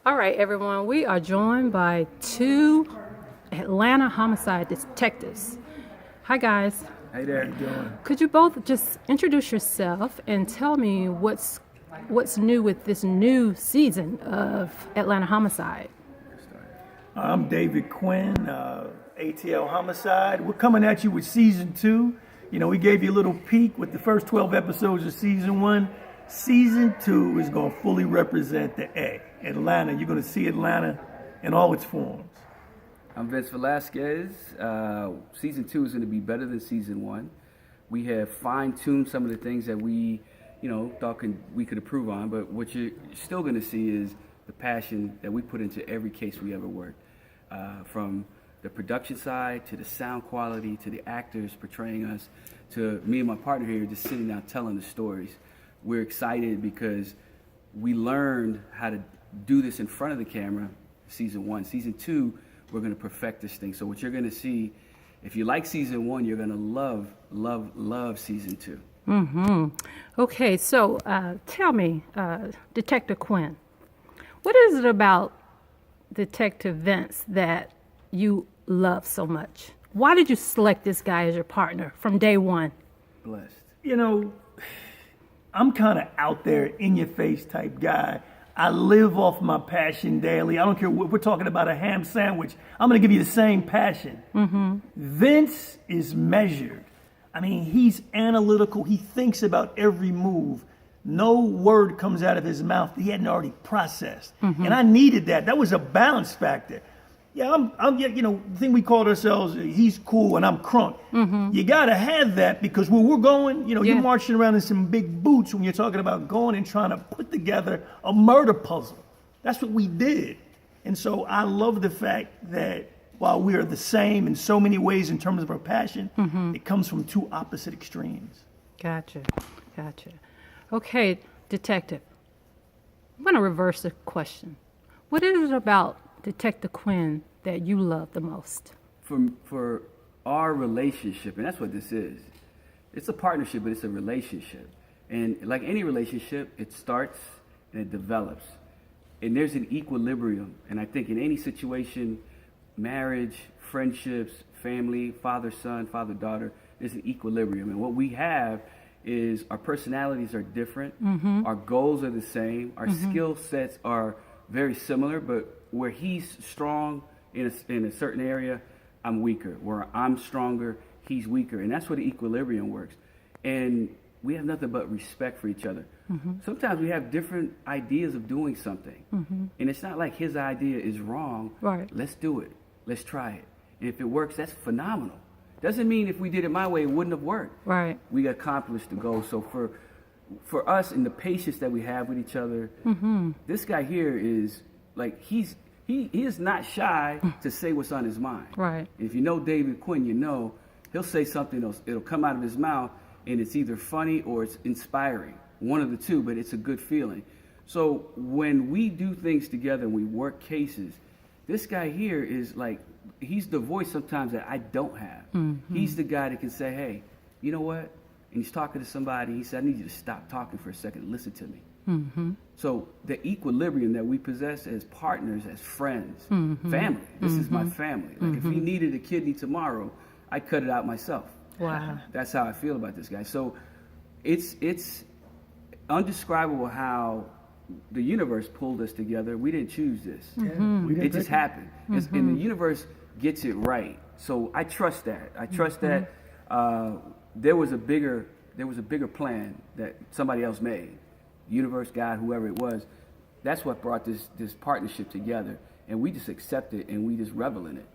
All right, everyone, we are joined by two Atlanta homicide detectives. Hi, guys. Hey there. How you doing? Could you both just introduce yourself and tell me what's new with this new season of Atlanta Homicide? I'm David Quinn, ATL Homicide. We're coming at you with season 2. You know, we gave you a little peek with the first 12 episodes of season 1. Season 2 is going to fully represent the A, Atlanta. You're going to see Atlanta in all its forms. I'm Vince Velazquez. Season 2 is going to be better than season 1. We have fine-tuned some of the things that we, thought we could improve on. But what you're still going to see is the passion that we put into every case we ever worked, from the production side to the sound quality to the actors portraying us to me and my partner here just sitting down telling the stories. We're excited because we learned how to do this in front of the camera, season 1. Season 2, we're going to perfect this thing. So what you're going to see, if you like season 1, you're going to love season 2. Mm-hmm. Okay, so tell me, Detective Quinn, what is it about Detective Vince that you love so much? Why did you select this guy as your partner from day one? Blessed. I'm kind of out there, in-your-face type guy. I live off my passion daily. I don't care what we're talking about, a ham sandwich. I'm going to give you the same passion. Mm-hmm. Vince is measured. I mean, he's analytical. He thinks about every move. No word comes out of his mouth that he hadn't already processed. Mm-hmm. And I needed that. That was a balance factor. Yeah, the thing we called ourselves, he's cool and I'm crunk. Mm-hmm. You got to have that because where we're going, Yeah. you're marching around in some big boots when you're talking about going and trying to put together a murder puzzle. That's what we did. And so I love the fact that while we are the same in so many ways in terms of our passion, it comes from two opposite extremes. Gotcha. Okay, Detective, I'm going to reverse the question. What is it about Detective Quinn that you love the most? For our relationship, and that's what this is. It's a partnership, but it's a relationship. And like any relationship, it starts and it develops. And there's an equilibrium. And I think in any situation, marriage, friendships, family, father-son, father-daughter, there's an equilibrium. And what we have is our personalities are different. Mm-hmm. Our goals are the same. Our skill sets are very similar, but where he's strong in a certain area, I'm weaker. Where I'm stronger, he's weaker. And that's where the equilibrium works. And we have nothing but respect for each other. Mm-hmm. Sometimes we have different ideas of doing something. Mm-hmm. And it's not like his idea is wrong. Right. Let's do it. Let's try it. And if it works, that's phenomenal. Doesn't mean if we did it my way, it wouldn't have worked. Right. We accomplished the goal. So for us and the patience that we have with each other, this guy here is like, he is not shy to say what's on his mind. Right. If you know David Quinn, he'll say something else. It'll come out of his mouth, and it's either funny or it's inspiring. One of the two, but it's a good feeling. So when we do things together and we work cases, this guy here is like, he's the voice sometimes that I don't have. Mm-hmm. He's the guy that can say, hey, you know what? And he's talking to somebody. He said, I need you to stop talking for a second and listen to me. Mm-hmm. So the equilibrium that we possess as partners, as friends, family. This is my family. Like if he needed a kidney tomorrow, I cut it out myself. Wow. That's how I feel about this guy. So it's undescribable how the universe pulled us together. We didn't choose this. Mm-hmm. It just happened. And the universe gets it right. So I trust that. I trust that there was a bigger plan that somebody else made. Universe, God, whoever it was. That's what brought this partnership together. And we just accept it and we just revel in it.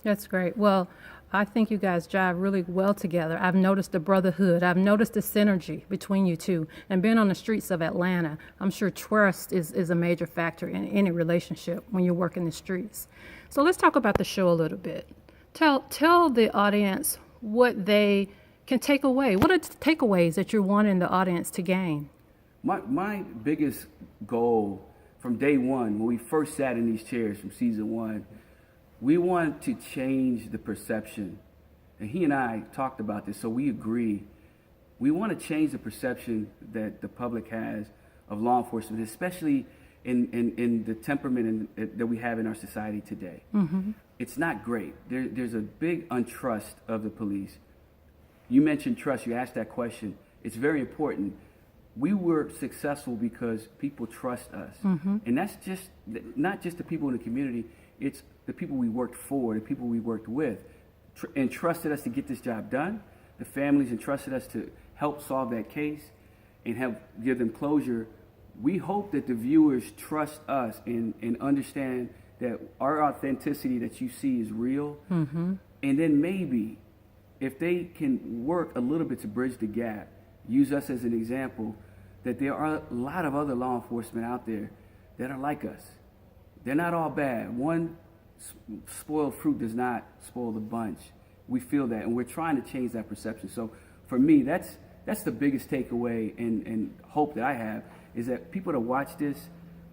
That's great. Well, I think you guys jive really well together. I've noticed the brotherhood. I've noticed the synergy between you two. And being on the streets of Atlanta, I'm sure trust is a major factor in any relationship when you work in the streets. So let's talk about the show a little bit. Tell the audience what they can take away. What are the takeaways that you're wanting the audience to gain? My biggest goal from day one, when we first sat in these chairs from season 1, we wanted to change the perception. And he and I talked about this, so we agree. We want to change the perception that the public has of law enforcement, especially in the temperament that we have in our society today. It's not great. There's a big untrust of the police. You mentioned trust. You asked that question. It's very important. We were successful because people trust us. And that's just not just the people in the community. It's the people we worked for, the people we worked with, and trusted us to get this job done. The families entrusted us to help solve that case and help give them closure. We hope that the viewers trust us and understand that our authenticity that you see is real. And then maybe if they can work a little bit to bridge the gap, use us as an example, that there are a lot of other law enforcement out there that are like us. They're not all bad. One spoiled fruit does not spoil the bunch. We feel that, and we're trying to change that perception. So for me, that's the biggest takeaway and hope that I have, is that people that watch this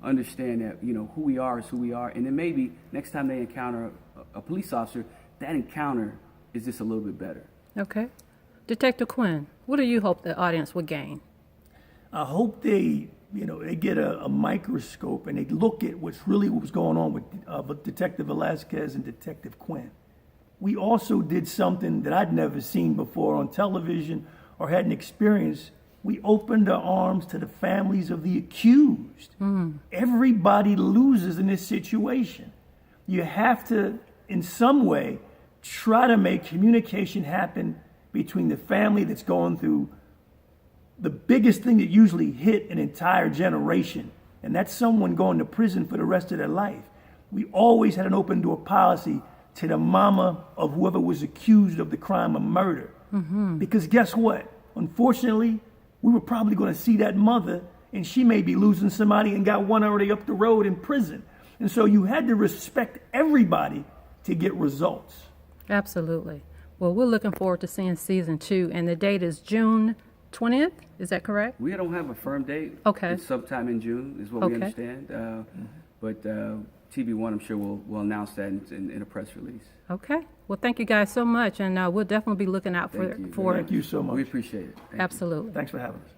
understand that, who we are is who we are, and then maybe next time they encounter a police officer, that encounter is just a little bit better. Okay. Detective Quinn, what do you hope the audience would gain? I hope they get a microscope and they look at what was going on with Detective Velazquez and Detective Quinn. We also did something that I'd never seen before on television or hadn't experienced. We opened our arms to the families of the accused. Everybody loses in this situation. You have to, in some way, try to make communication happen between the family that's going through the biggest thing that usually hit an entire generation, and that's someone going to prison for the rest of their life. We always had an open door policy to the mama of whoever was accused of the crime of murder. Because guess what? Unfortunately, we were probably going to see that mother, and she may be losing somebody and got one already up the road in prison. And so you had to respect everybody to get results. Absolutely. Well, we're looking forward to seeing season 2, and the date is June 20th. Is that correct? We don't have a firm date. Okay. It's sometime in June is what we understand. But TV1, I'm sure will announce that in a press release. Okay. Well, thank you guys so much, and we'll definitely be looking out for Thank you so much. We appreciate it. Thank you. Absolutely. Thanks for having us.